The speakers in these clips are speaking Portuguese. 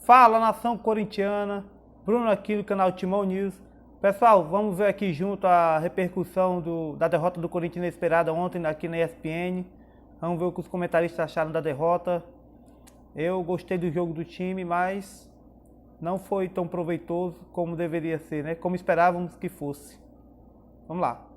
Fala, nação corintiana, Bruno aqui no canal Timão News. Pessoal, vamos ver aqui junto a repercussão da derrota do Corinthians inesperada ontem aqui na ESPN. Vamos ver o que os comentaristas acharam da derrota. Eu gostei do jogo do time, mas não foi tão proveitoso como deveria ser, né? Como esperávamos que fosse. Vamos lá.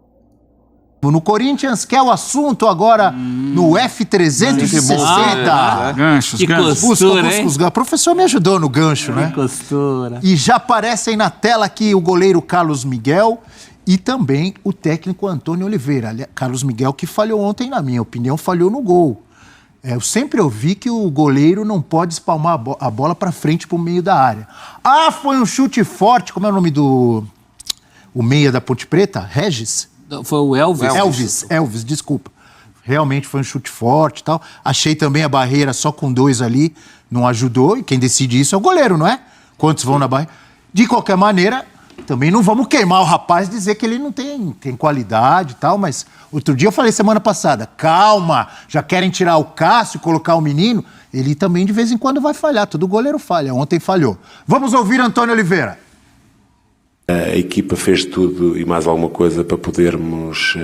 No Corinthians, que é o assunto agora no F360. Ganchos. O professor me ajudou no gancho, né? Costura. E já aparecem na tela aqui o goleiro Carlos Miguel e também o técnico Antônio Oliveira. Carlos Miguel que falhou ontem, na minha opinião, falhou no gol. Eu sempre ouvi que o goleiro não pode espalmar a bola para frente, para o meio da área. Ah, foi um chute forte. Como é o nome do... O meia da Ponte Preta? Regis? Foi o Elvis, desculpa. Realmente foi um chute forte e tal. Achei também a barreira só com 2 ali, não ajudou. E quem decide isso é o goleiro, não é? Quantos vão na barreira? De qualquer maneira, também não vamos queimar o rapaz e dizer que ele não tem qualidade e tal. Mas outro dia eu falei semana passada, calma, já querem tirar o Cássio e colocar o menino. Ele também de vez em quando vai falhar, todo goleiro falha. Ontem falhou. Vamos ouvir Antônio Oliveira. A equipa fez tudo e mais alguma coisa para podermos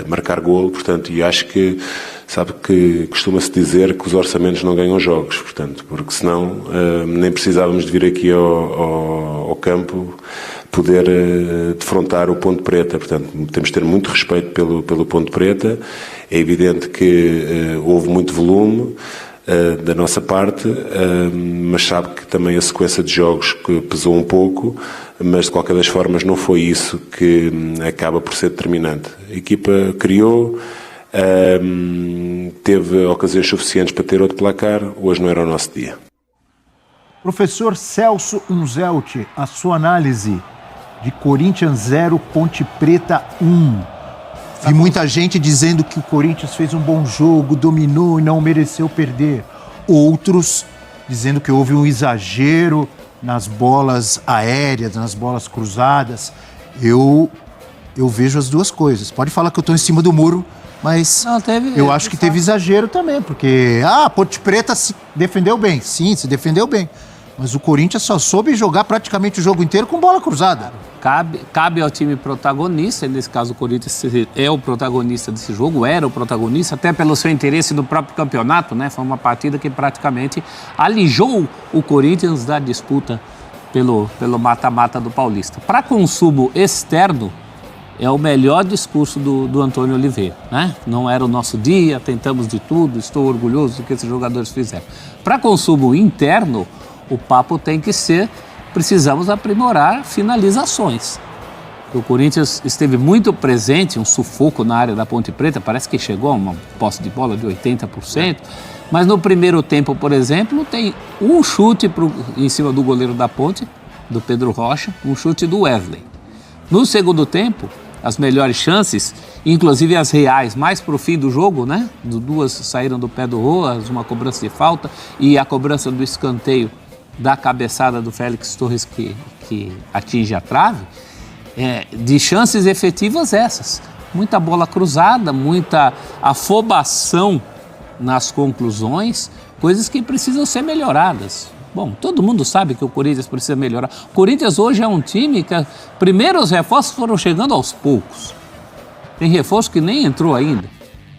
marcar golo, portanto, e acho que, sabe que costuma-se dizer que os orçamentos não ganham jogos, portanto, porque senão nem precisávamos de vir aqui ao campo poder defrontar o Ponte Preta, portanto, temos de ter muito respeito pelo Ponte Preta, é evidente que houve muito volume, da nossa parte, mas sabe que também a sequência de jogos que pesou um pouco, mas de qualquer das formas não foi isso que acaba por ser determinante. A equipa criou, teve ocasiões suficientes para ter outro placar, hoje não era o nosso dia. Professor Celso Unzelt, a sua análise de Corinthians 0, Ponte Preta 1. Vi muita gente dizendo que o Corinthians fez um bom jogo, dominou e não mereceu perder. Outros dizendo que houve um exagero nas bolas aéreas, nas bolas cruzadas. Eu vejo as duas coisas. Pode falar que eu estou em cima do muro, mas eu acho que teve exagero também, porque a Ponte Preta se defendeu bem. Sim, se defendeu bem. Mas o Corinthians só soube jogar praticamente o jogo inteiro com bola cruzada. Cabe ao time protagonista, e nesse caso o Corinthians é o protagonista desse jogo, era o protagonista, até pelo seu interesse no próprio campeonato, né? Foi uma partida que praticamente alijou o Corinthians da disputa pelo mata-mata do Paulista. Para consumo externo, é o melhor discurso do Antônio Oliveira, né? Não era o nosso dia, tentamos de tudo, estou orgulhoso do que esses jogadores fizeram. Para consumo interno, o papo tem que ser: precisamos aprimorar finalizações. O Corinthians esteve muito presente, um sufoco na área da Ponte Preta, parece que chegou a uma posse de bola de 80%, mas no primeiro tempo, por exemplo, tem um chute em cima do goleiro da Ponte, do Pedro Rocha, um chute do Wesley. No segundo tempo, as melhores chances, inclusive as reais, mais para o fim do jogo, né? Duas saíram do pé do Roas, uma cobrança de falta e a cobrança do escanteio da cabeçada do Félix Torres que atinge a trave, de chances efetivas essas. Muita bola cruzada, muita afobação nas conclusões, coisas que precisam ser melhoradas. Bom, todo mundo sabe que o Corinthians precisa melhorar. O Corinthians hoje é um time que, primeiro, os reforços foram chegando aos poucos. Tem reforço que nem entrou ainda.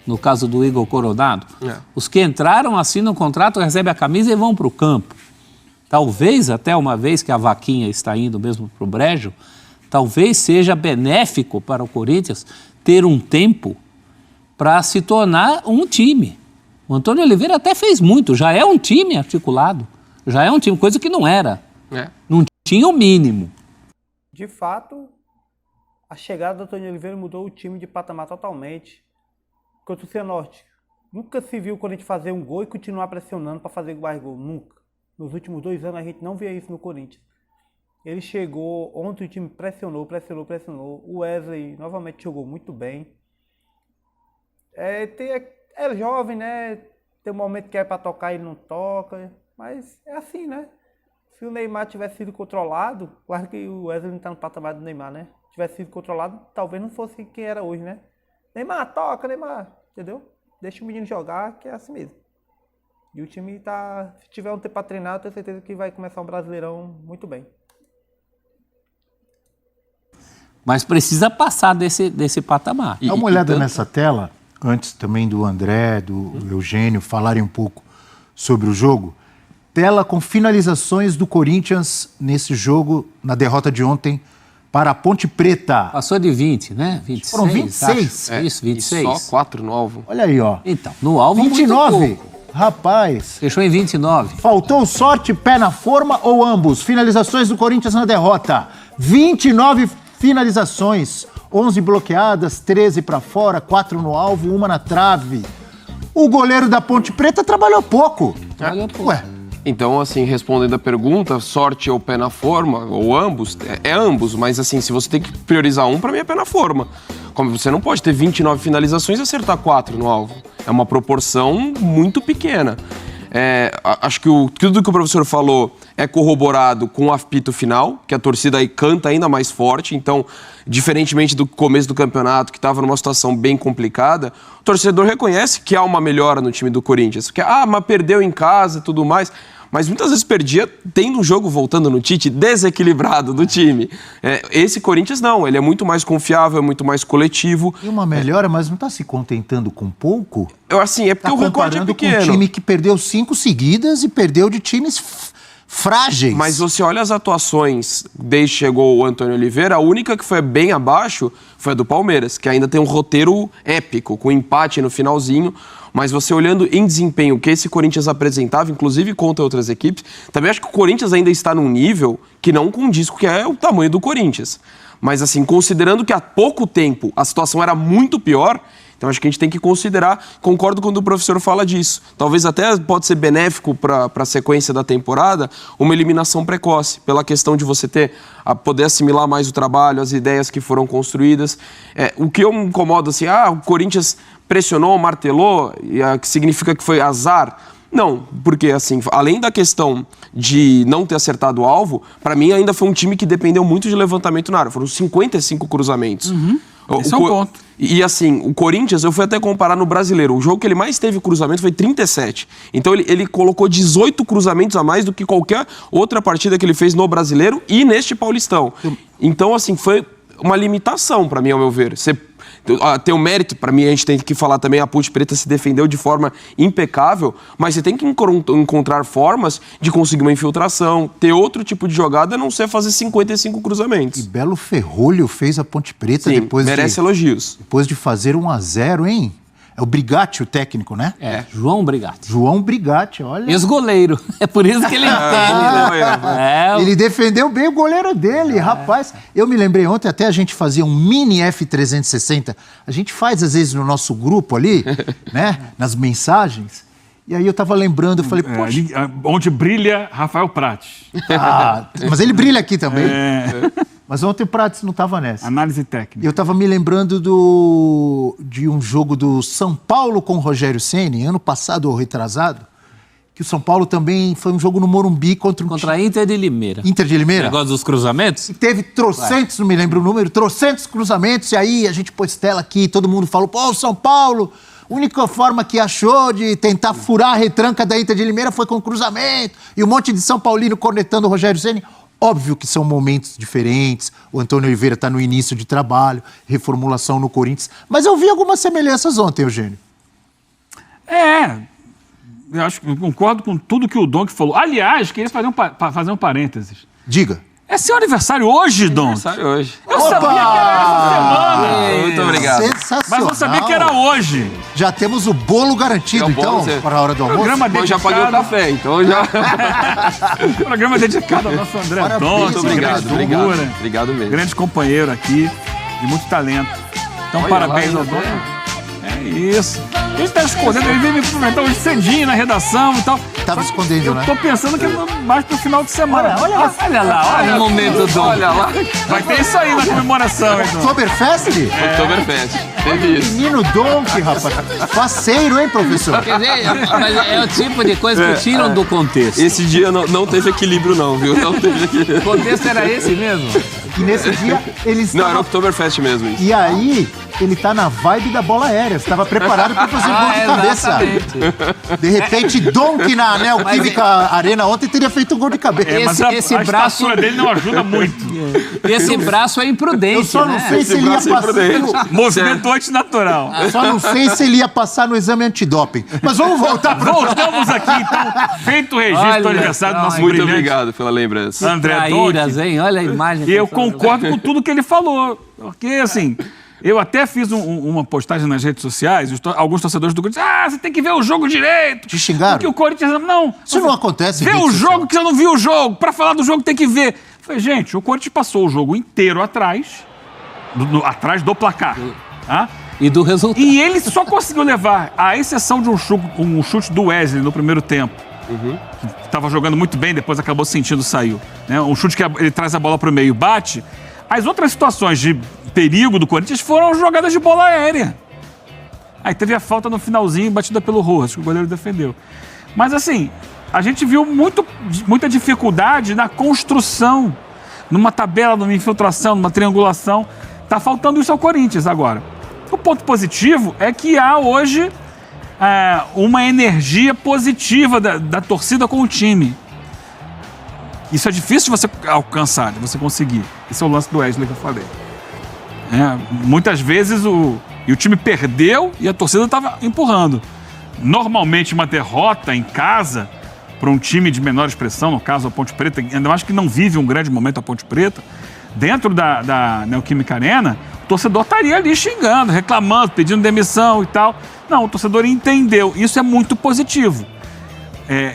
No caso do Igor Coronado. Os que entraram, assinam o contrato, recebem a camisa e vão para o campo. Talvez, até uma vez que a vaquinha está indo mesmo para o brejo, talvez seja benéfico para o Corinthians ter um tempo para se tornar um time. O Antônio Oliveira até fez muito, já é um time articulado, já é um time, coisa que não era. Não tinha o mínimo. De fato, a chegada do Antônio Oliveira mudou o time de patamar totalmente. Contra o Cianorte, nunca se viu o Corinthians fazer um gol e continuar pressionando para fazer mais gol, nunca. Nos últimos 2 anos a gente não via isso no Corinthians. Ele chegou, ontem o time pressionou. O Wesley novamente jogou muito bem. É jovem, né? Tem um momento que é para tocar e ele não toca. Mas é assim, né? Se o Neymar tivesse sido controlado, claro que o Wesley não está no patamar do Neymar, né? Tivesse sido controlado, talvez não fosse quem era hoje, né? Neymar, toca, Neymar, entendeu? Deixa o menino jogar, que é assim mesmo. E o time se tiver um tempo para treinar, eu tenho certeza que vai começar um Brasileirão muito bem. Mas precisa passar desse patamar. Dá uma olhada nessa tela, antes também do André, do Eugênio falarem um pouco sobre o jogo. Tela com finalizações do Corinthians nesse jogo, na derrota de ontem, para a Ponte Preta. Passou de 20, né? 26. Foram 26. Isso, 26. E só 4 no alvo. Olha aí, ó. Então, no alvo 29. muito pouco. Rapaz. Fechou em 29. Faltou sorte, pé na forma ou ambos? Finalizações do Corinthians na derrota. 29 finalizações. 11 bloqueadas, 13 para fora, 4 no alvo, 1 na trave. O goleiro da Ponte Preta trabalhou pouco. Trabalhou pouco. Ué. Então, assim, respondendo a pergunta, sorte ou pé na forma, ou ambos, é ambos, mas assim, se você tem que priorizar um, pra mim é pé na forma. Como você não pode ter 29 finalizações e acertar 4 no alvo. É uma proporção muito pequena. Acho que tudo que o professor falou é corroborado com o apito final, que a torcida aí canta ainda mais forte. Então, diferentemente do começo do campeonato, que estava numa situação bem complicada, o torcedor reconhece que há uma melhora no time do Corinthians. Que, mas perdeu em casa e tudo mais. Mas muitas vezes perdia tendo um jogo, voltando no Tite, desequilibrado do time. Esse Corinthians não, ele é muito mais confiável, é muito mais coletivo. E uma melhora, mas não está se contentando com pouco? É porque o recorde é pequeno. Com um time que perdeu 5 seguidas e perdeu de times frágeis. Mas você olha as atuações desde que chegou o Antônio Oliveira, a única que foi bem abaixo foi a do Palmeiras, que ainda tem um roteiro épico, com empate no finalzinho. Mas você olhando em desempenho que esse Corinthians apresentava, inclusive contra outras equipes, também acho que o Corinthians ainda está num nível que não condiz com o que é o tamanho do Corinthians. Mas assim, considerando que há pouco tempo a situação era muito pior, então acho que a gente tem que considerar, concordo quando o professor fala disso, talvez até pode ser benéfico para a sequência da temporada, uma eliminação precoce, pela questão de você poder assimilar mais o trabalho, as ideias que foram construídas. O que eu me incomodo assim, o Corinthians pressionou, martelou, que significa que foi azar. Não, porque assim, além da questão de não ter acertado o alvo, para mim ainda foi um time que dependeu muito de levantamento na área. Foram 55 cruzamentos. Esse é um ponto. E assim, o Corinthians, eu fui até comparar no Brasileiro, o jogo que ele mais teve cruzamento foi 37. Então ele colocou 18 cruzamentos a mais do que qualquer outra partida que ele fez no Brasileiro e neste Paulistão. Então assim, foi uma limitação para mim, ao meu ver. Tem o mérito, para mim a gente tem que falar também, a Ponte Preta se defendeu de forma impecável, mas você tem que encontrar formas de conseguir uma infiltração, ter outro tipo de jogada, a não ser fazer 55 cruzamentos. E Belo Ferrolho fez a Ponte Preta. Sim, merece elogios. Depois de fazer 1-0, hein? É o Brigatti o técnico, né? João Brigatti. João Brigatti, olha. Ex-goleiro. É por isso que ele entende. Ele defendeu bem o goleiro dele, rapaz. Eu me lembrei ontem, até a gente fazia um mini F360. A gente faz, às vezes, no nosso grupo ali, né? Nas mensagens. E aí eu tava lembrando, eu falei, poxa... Onde brilha Rafael Prates. Mas ele brilha aqui também. Mas ontem o Prates não estava nessa. Análise técnica. Eu estava me lembrando de um jogo do São Paulo com o Rogério Ceni, ano passado ou retrasado, que o São Paulo também foi um jogo no Morumbi contra a Inter de Limeira. Inter de Limeira? Negócio dos cruzamentos? E teve trocentos, não me lembro o número, trocentos cruzamentos, e aí a gente pôs tela aqui, todo mundo falou, o São Paulo, a única forma que achou de tentar furar a retranca da Inter de Limeira foi com cruzamento, e um monte de São Paulino cornetando o Rogério Ceni. Óbvio que são momentos diferentes, o Antônio Oliveira está no início de trabalho, reformulação no Corinthians, mas eu vi algumas semelhanças ontem, Eugênio. Eu acho que eu concordo com tudo que o Donk falou. Aliás, queria fazer um parênteses. Diga. É seu aniversário hoje, Donk? Aniversário hoje. Eu sabia que era essa semana. Muito obrigado. Sensacional. Mas não sabia que era hoje. Já temos o bolo garantido, então, para a hora do almoço. Programa Eu já paguei o café, então já... Programa dedicado ao nosso André Donk. Muito obrigado mesmo. Grande companheiro aqui, de muito talento. Então, parabéns ao Donk. É isso. Ele está escondendo, ele veio me cumprimentar hoje cedinho na redação e tal. Tava escondendo, né? Eu tô pensando que é mais pro final de semana. Olha lá. Olha o momento do... Olha lá, Vai ter isso aí na comemoração, então. Oktoberfest? Oktoberfest. Teve isso. Menino Donk, rapaz. Faceiro, hein, professor? Quer dizer, mas é o tipo de coisa que tiram do contexto. Esse dia não teve equilíbrio não, viu? Não teve equilíbrio. O contexto era esse mesmo? E nesse dia, eles Não, era Oktoberfest mesmo isso. E aí, ele tá na vibe da bola aérea. Você estava preparado para fazer gol de cabeça. Exatamente. De repente, Donk na Neoquímica Arena ontem teria feito um gol de cabeça. Esse a braço- estatura dele não ajuda muito. Esse braço é imprudente, Eu só não né? sei se ele ia braço é passar. imprudente. Movimento antinatural. Só não sei se ele ia passar no exame antidoping. Mas vamos voltar para Voltamos aqui, então. Feito o registro Olha do aniversário do só, nosso Muito brilhante obrigado pela lembrança. André Traíras, Donk. hein? Olha a imagem. E eu concordo com tudo que ele falou. Porque, assim, eu até fiz uma postagem nas redes sociais, alguns torcedores do Corinthians, você tem que ver o jogo direito. Te xingaram? Porque o Corinthians, não. Isso não acontece em Vê rede o social. jogo que você não viu o jogo. Pra falar do jogo tem que ver. Eu falei, gente, o Corinthians passou o jogo inteiro atrás, atrás do placar. Tá? E do resultado. E ele só conseguiu levar, à exceção de um chute do Wesley no primeiro tempo. Que estava jogando muito bem, depois acabou sentindo, saiu. Né? Um chute que ele traz a bola para o meio, bate. As outras situações de perigo do Corinthians foram jogadas de bola aérea. Aí teve a falta no finalzinho, batida pelo Rojas, que o goleiro defendeu. Mas assim, a gente viu muita dificuldade na construção, numa tabela, numa infiltração, numa triangulação. Tá faltando isso ao Corinthians agora. O ponto positivo é que há hoje uma energia positiva da torcida com o time. Isso é difícil de você alcançar, de você conseguir. Esse é o lance do Wesley que eu falei. Muitas vezes o time perdeu e a torcida estava empurrando. Normalmente uma derrota em casa para um time de menor expressão, no caso a Ponte Preta, ainda mais que não vive um grande momento a Ponte Preta, dentro da Neoquímica Arena, o torcedor estaria ali xingando, reclamando, pedindo demissão e tal. Não, o torcedor entendeu. Isso é muito positivo.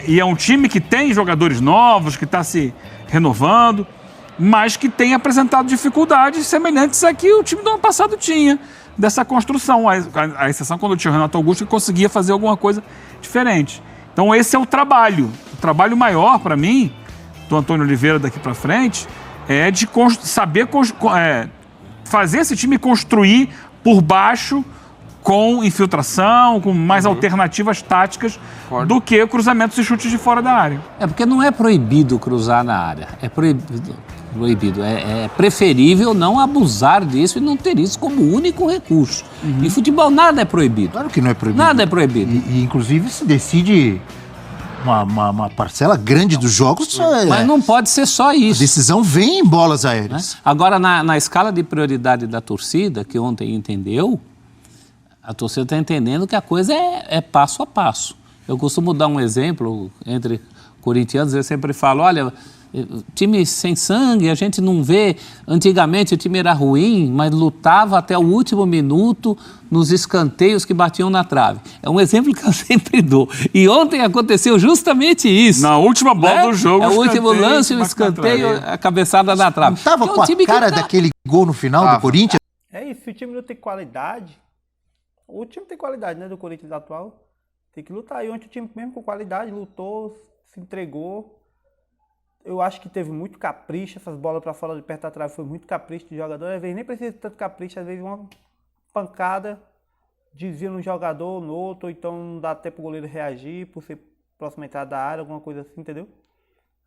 E é um time que tem jogadores novos, que está se renovando, mas que tem apresentado dificuldades semelhantes a que o time do ano passado tinha, dessa construção. A exceção quando tinha o Renato Augusto, que conseguia fazer alguma coisa diferente. Então esse é o trabalho. O trabalho maior, para mim, do Antônio Oliveira daqui para frente, é de saber fazer esse time construir por baixo, com infiltração, com mais alternativas táticas do que cruzamentos e chutes de fora da área. Porque não é proibido cruzar na área. É proibido. É preferível não abusar disso e não ter isso como único recurso. Em futebol nada é proibido. Claro que não é proibido. Nada é proibido. E inclusive, se decide uma parcela grande dos jogos. Mas não pode ser só A isso. decisão vem em bolas aéreas. Agora, na escala de prioridade da torcida, que ontem entendeu, a torcida está entendendo que a coisa é passo a passo. Eu costumo dar um exemplo entre corintianos, eu sempre falo, olha, time sem sangue, a gente não vê. Antigamente o time era ruim, mas lutava até o último minuto nos escanteios que batiam na trave. É um exemplo que eu sempre dou. E ontem aconteceu justamente isso. Na última bola do jogo, É o último escanteio, lance, o bate na escanteio, trave. a cabeçada na trave. Não tava É um com a time que cara tá- daquele gol no final do Corinthians? É isso, se o time não tem qualidade, o time tem qualidade, né, do Corinthians atual, tem que lutar. E ontem o time mesmo com qualidade lutou, se entregou. Eu acho que teve muito capricho, essas bolas para fora de perto da trave foi muito capricho de jogador. Às vezes nem precisa de tanto capricho, às vezes uma pancada desvia num jogador ou no outro, ou então não dá até pro goleiro reagir por ser próxima entrada da área, alguma coisa assim, entendeu?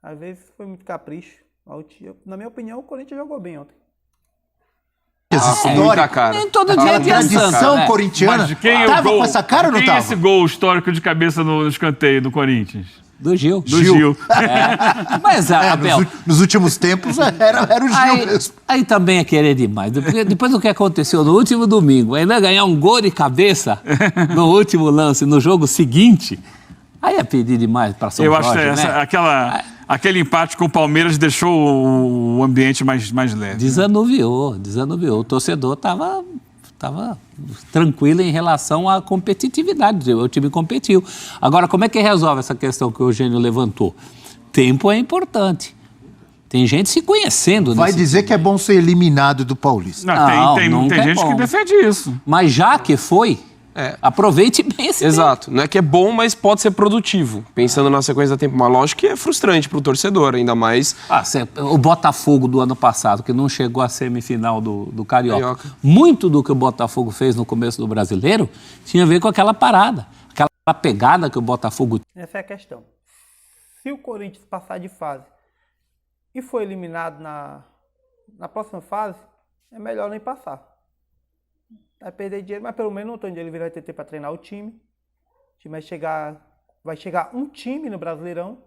Às vezes foi muito capricho. Na minha opinião, o Corinthians jogou bem ontem. Com muita cara. Nem todo dia é Tradição santo, né? corintiana. Mas de quem é o Tava gol? com essa cara ou não Quem tava? é esse gol histórico de cabeça no escanteio do Corinthians? Do Gil. Do Gil. Mas, Abel, Nos últimos tempos era o Gil mesmo. aí também é querer demais. Depois do que aconteceu no último domingo, ainda ganhar um gol de cabeça no último lance, no jogo seguinte, aí é pedir demais para São Eu Jorge, acho que né? aquele empate com o Palmeiras deixou o ambiente mais leve. Desanuviou. O torcedor estava tranquilo em relação à competitividade. O time competiu. Agora, como é que resolve essa questão que o Eugênio levantou? Tempo é importante. Tem gente se conhecendo. Vai nesse dizer time. que é bom ser eliminado do Paulista. Não, Não, tem nunca é gente bom. que defende isso. Mas já que foi, Aproveite bem esse tempo. Exato. Não é que é bom, mas pode ser produtivo. Pensando na sequência da tempo. Mas lógico que é frustrante pro torcedor, ainda mais... O Botafogo do ano passado, que não chegou à semifinal do Carioca. Muito do que o Botafogo fez no começo do Brasileiro tinha a ver com aquela parada. Aquela pegada que o Botafogo... Essa é a questão. Se o Corinthians passar de fase e for eliminado na próxima fase, é melhor nem passar. Vai perder dinheiro, mas pelo menos onde ele vai ter tempo para treinar o time. O time vai chegar um time no Brasileirão.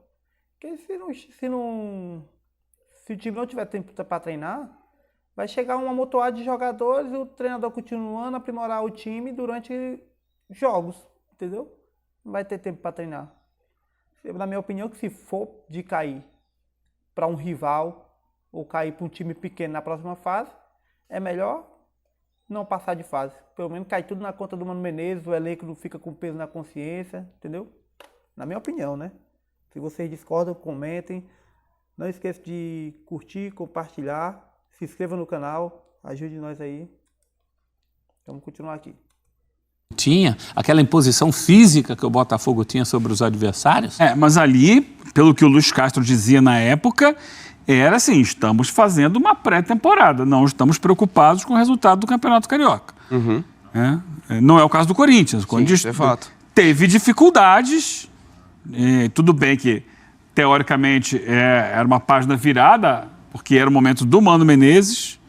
Porque se o time não tiver tempo para treinar, vai chegar uma amontoada de jogadores e o treinador continuando a aprimorar o time durante jogos, entendeu? Não vai ter tempo para treinar. Na minha opinião, que se for de cair para um rival ou cair para um time pequeno na próxima fase, é melhor não passar de fase. Pelo menos cai tudo na conta do Mano Menezes, o elenco não fica com peso na consciência, entendeu? Na minha opinião, né? Se vocês discordam, comentem. Não esqueça de curtir, compartilhar, se inscreva no canal, ajude nós aí. Vamos continuar aqui. Tinha aquela imposição física que o Botafogo tinha sobre os adversários. Mas ali, pelo que o Luiz Castro dizia na época, era assim, estamos fazendo uma pré-temporada, não estamos preocupados com o resultado do Campeonato Carioca. Não é o caso do Corinthians. O Corinthians é fato. Teve dificuldades, tudo bem que, teoricamente, era uma página virada, porque era o momento do Mano Menezes,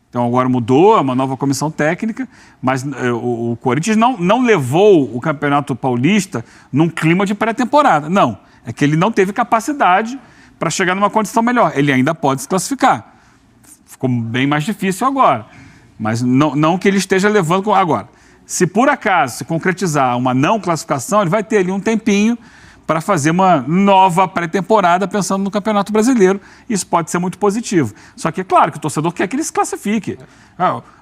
então agora mudou, é uma nova comissão técnica, mas o Corinthians não levou o Campeonato Paulista num clima de pré-temporada. Não, é que ele não teve capacidade para chegar numa condição melhor. Ele ainda pode se classificar. Ficou bem mais difícil agora. Mas não que ele esteja levando agora. Se por acaso se concretizar uma não classificação, ele vai ter ali um tempinho para fazer uma nova pré-temporada pensando no Campeonato Brasileiro. Isso pode ser muito positivo. Só que é claro que o torcedor quer que ele se classifique.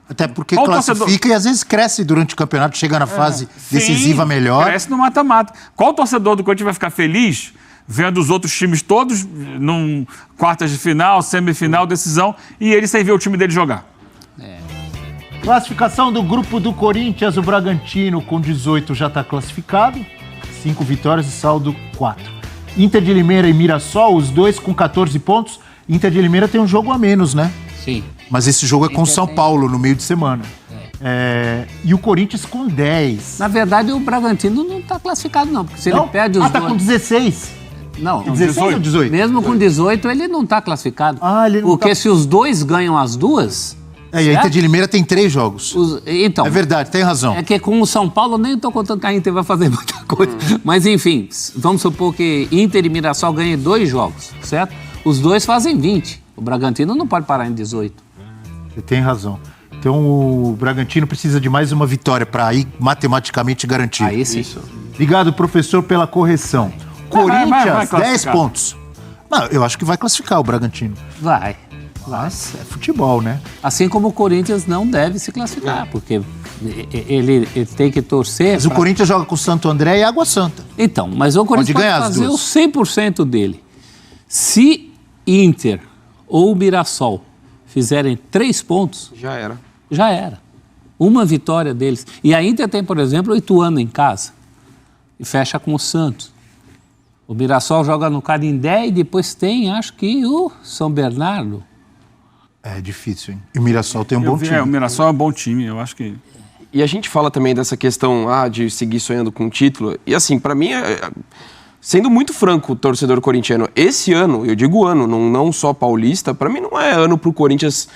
Até porque classifica e às vezes cresce durante o campeonato, chega na fase decisiva melhor. Cresce no mata-mata. Qual torcedor do Corinthians vai ficar feliz vendo os outros times todos num quartas de final, semifinal, decisão, e ele sem ver o time dele jogar? Classificação do grupo do Corinthians, o Bragantino com 18 já está classificado, 5 vitórias e saldo 4. Inter de Limeira e Mirassol, os dois com 14 pontos. Inter de Limeira tem um jogo a menos, né? Sim. Mas esse jogo é com São Paulo, no meio de semana. E o Corinthians com 10. Na verdade, o Bragantino não está classificado, não, porque se ele perde os tá com 16. Não, 16 ou 18? Mesmo com 18, ele não está classificado. Ele não porque se os dois ganham as duas... E a Inter de Limeira tem 3 jogos. Então, é verdade, tem razão. É que com o São Paulo nem estou contando que a Inter vai fazer muita coisa. Mas enfim, vamos supor que Inter e Mirassol ganhem 2 jogos, certo? Os dois fazem 20. O Bragantino não pode parar em 18. Você tem razão. Então o Bragantino precisa de mais uma vitória para ir matematicamente garantir. Aí sim. Isso. Obrigado, professor, pela correção. Corinthians, 10 pontos. Não, eu acho que vai classificar o Bragantino. Vai. Mas é futebol, né? Assim como o Corinthians não deve se classificar, porque ele tem que torcer... Mas o Corinthians joga com o Santo André e Água Santa. Então, mas o Corinthians pode fazer o 100% dele. Se Inter ou Mirassol fizerem 3 pontos... Já era. Uma vitória deles. E a Inter tem, por exemplo, o Ituano em casa. E fecha com o Santos. O Mirassol joga no Canindé e depois tem, acho que, o São Bernardo. É difícil, hein? E o Mirassol tem um bom time. O Mirassol é um bom time, eu acho que... E a gente fala também dessa questão de seguir sonhando com o título. E assim, para mim, sendo muito franco, torcedor corintiano, esse ano, eu digo ano, não só paulista, para mim não é ano pro Corinthians...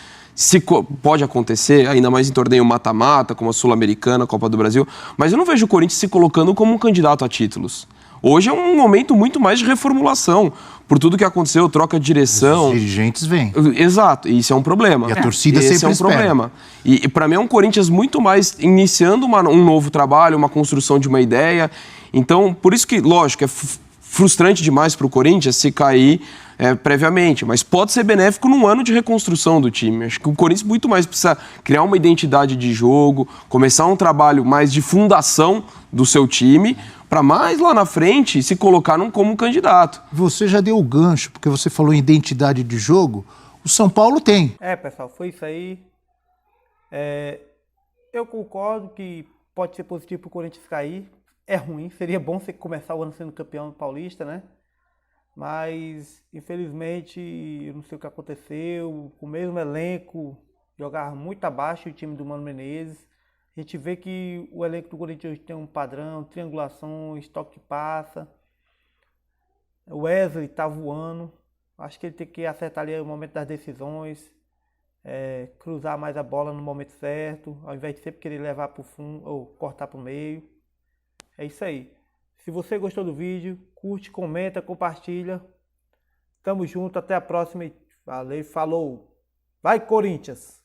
Pode acontecer, ainda mais em torneio mata-mata, como a Sul-Americana, a Copa do Brasil, mas eu não vejo o Corinthians se colocando como um candidato a títulos. Hoje é um momento muito mais de reformulação, por tudo que aconteceu, troca de direção. Os dirigentes vêm. Exato, e isso é um problema. E a torcida sempre espera. Esse é um problema. E para mim é um Corinthians muito mais iniciando um novo trabalho, uma construção de uma ideia. Então, por isso que, lógico, é frustrante demais para o Corinthians se cair previamente, mas pode ser benéfico num ano de reconstrução do time. Acho que o Corinthians muito mais precisa criar uma identidade de jogo, começar um trabalho mais de fundação do seu time, para mais lá na frente se colocar como candidato. Você já deu o gancho, porque você falou em identidade de jogo. O São Paulo tem. Pessoal, foi isso aí. Eu concordo que pode ser positivo para o Corinthians cair. É ruim, seria bom você começar o ano sendo campeão paulista, né? Mas, infelizmente, eu não sei o que aconteceu. O mesmo elenco jogava muito abaixo o time do Mano Menezes. A gente vê que o elenco do Corinthians tem um padrão, triangulações, toque que passa. O Wesley tá voando. Acho que ele tem que acertar ali o momento das decisões. Cruzar mais a bola no momento certo, ao invés de sempre querer levar para o fundo ou cortar para o meio. É isso aí. Se você gostou do vídeo, curte, comenta, compartilha. Tamo junto, até a próxima. Valeu, falou. Vai, Corinthians!